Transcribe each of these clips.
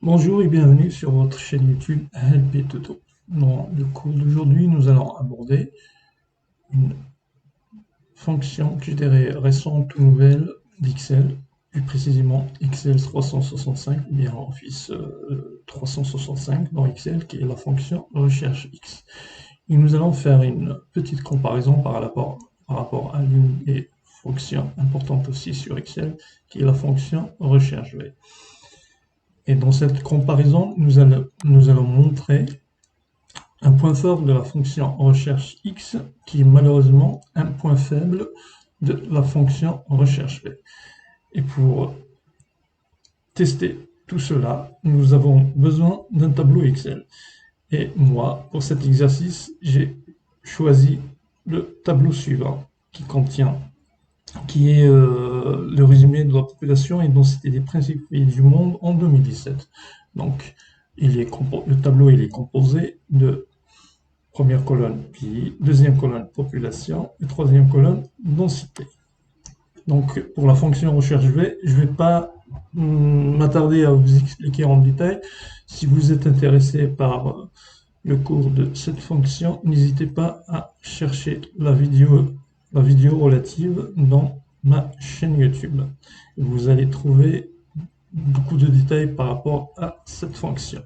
Bonjour et bienvenue sur votre chaîne YouTube LP Toto. Dans le cours d'aujourd'hui, nous allons aborder une fonction que je dirais récente ou nouvelle d'Excel, plus précisément Excel 365 ou bien Office 365 dans Excel, qui est la fonction recherche X. Et nous allons faire une petite comparaison par rapport à l'une des fonctions importantes aussi sur Excel, qui est la fonction recherche V. Et dans cette comparaison, nous allons montrer un point fort de la fonction recherche X qui est malheureusement un point faible de la fonction recherche V. Et pour tester tout cela, nous avons besoin d'un tableau Excel. Et moi, pour cet exercice, j'ai choisi le tableau suivant qui est le résumé de la population et densité des principaux pays du monde en 2017. Donc, le tableau il est composé de première colonne pays, deuxième colonne population et troisième colonne densité. Donc, pour la fonction recherche V, je ne vais pas m'attarder à vous expliquer en détail. Si vous êtes intéressé par le cours de cette fonction, n'hésitez pas à chercher la vidéo relative dans ma chaîne YouTube. Vous allez trouver beaucoup de détails par rapport à cette fonction.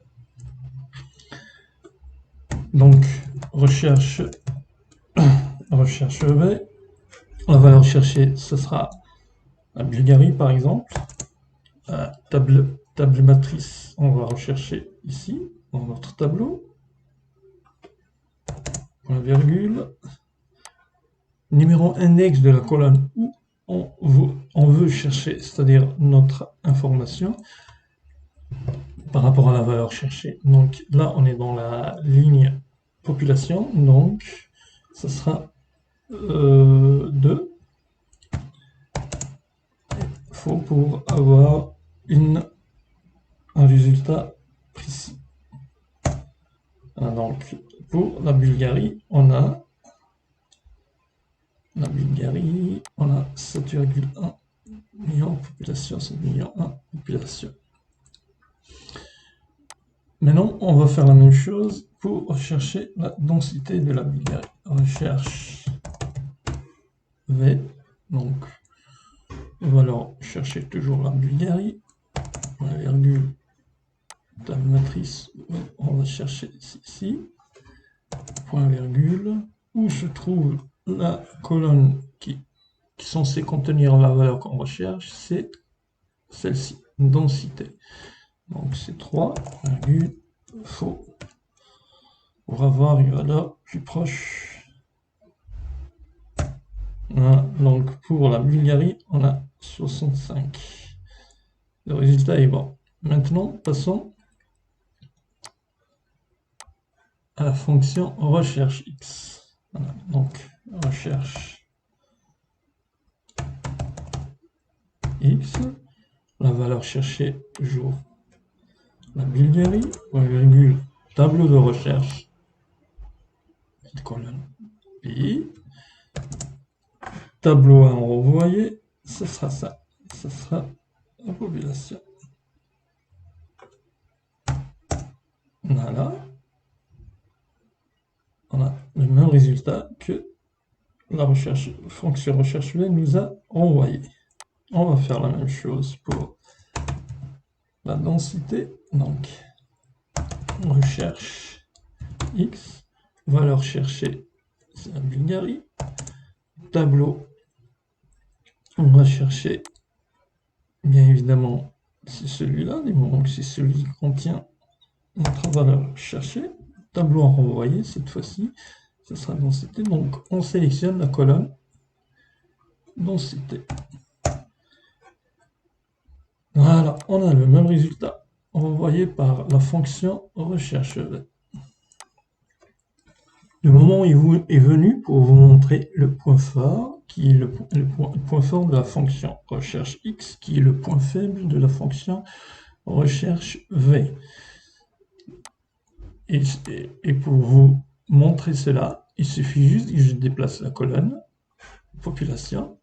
Donc, recherche V, la valeur cherchée, ce sera la Bulgarie par exemple. Table matrice, on va rechercher ici, dans notre tableau. Point virgule. Numéro index de la colonne où on veut chercher, c'est-à-dire notre information par rapport à la valeur cherchée. Donc là, on est dans la ligne population, donc ce sera 2. Il faut pour avoir un résultat précis. Donc pour la Bulgarie, on a 7,1 millions de population, 7 millions 1 population. Maintenant, on va faire la même chose pour rechercher la densité de la Bulgarie. Recherche V, donc on va alors chercher toujours la Bulgarie, point virgule, table matrice, on va chercher ici, point virgule, où se trouve la colonne qui est censée contenir la valeur qu'on recherche, c'est celle-ci, densité. Donc c'est 3, virgule, faux, pour avoir une valeur plus proche. Voilà. Donc pour la Bulgarie, on a 65. Le résultat est bon. Maintenant, passons à la fonction recherche X. Voilà. Donc recherche X, la valeur cherchée toujours la Bulgarie, point virgule, tableau de recherche, colonne pays, tableau à renvoyer, ce sera ça, ce sera la population. Voilà, on a le même résultat que la fonction recherche V nous a envoyé. On va faire la même chose pour la densité, donc recherche X, valeur cherchée, c'est la Bulgarie, tableau, on va chercher, bien évidemment, c'est celui-là, donc c'est celui qui contient notre valeur cherchée, tableau à renvoyer, cette fois-ci, ce sera densité, donc on sélectionne la colonne densité. Voilà, on a le même résultat envoyé par la fonction recherche V. Le moment est venu pour vous montrer le point fort, qui est le point fort de la fonction recherche X, qui est le point faible de la fonction recherche V. Et pour vous montrer cela, il suffit juste que je déplace la colonne population,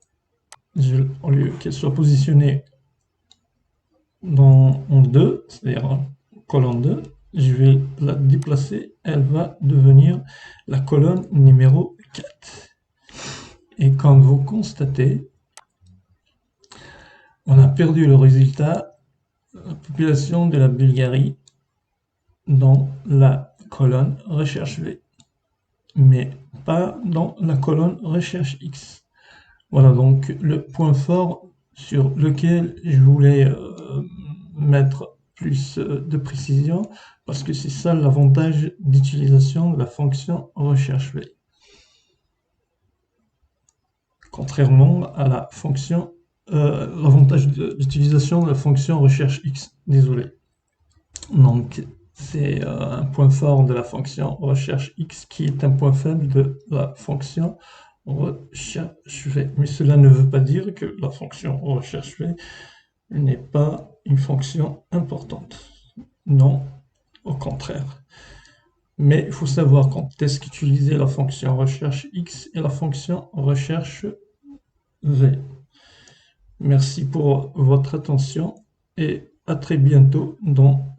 au lieu qu'elle soit positionnée en 2, c'est-à-dire colonne 2, je vais la déplacer, elle va devenir la colonne numéro 4. Et comme vous constatez, on a perdu le résultat, la population de la Bulgarie dans la colonne recherche V, mais pas dans la colonne recherche X. Voilà donc le point fort sur lequel je voulais mettre plus de précision, parce que c'est ça l'avantage d'utilisation de la fonction recherche V. Contrairement à la fonction, l'avantage d'utilisation de la fonction recherche X, désolé. Donc, c'est un point fort de la fonction recherche X qui est un point faible de la fonction recherche V. Mais cela ne veut pas dire que la fonction recherche V n'est pas une fonction importante. Non, au contraire. Mais il faut savoir quand est-ce qu'utiliser la fonction recherche X et la fonction recherche V. Merci pour votre attention et à très bientôt dans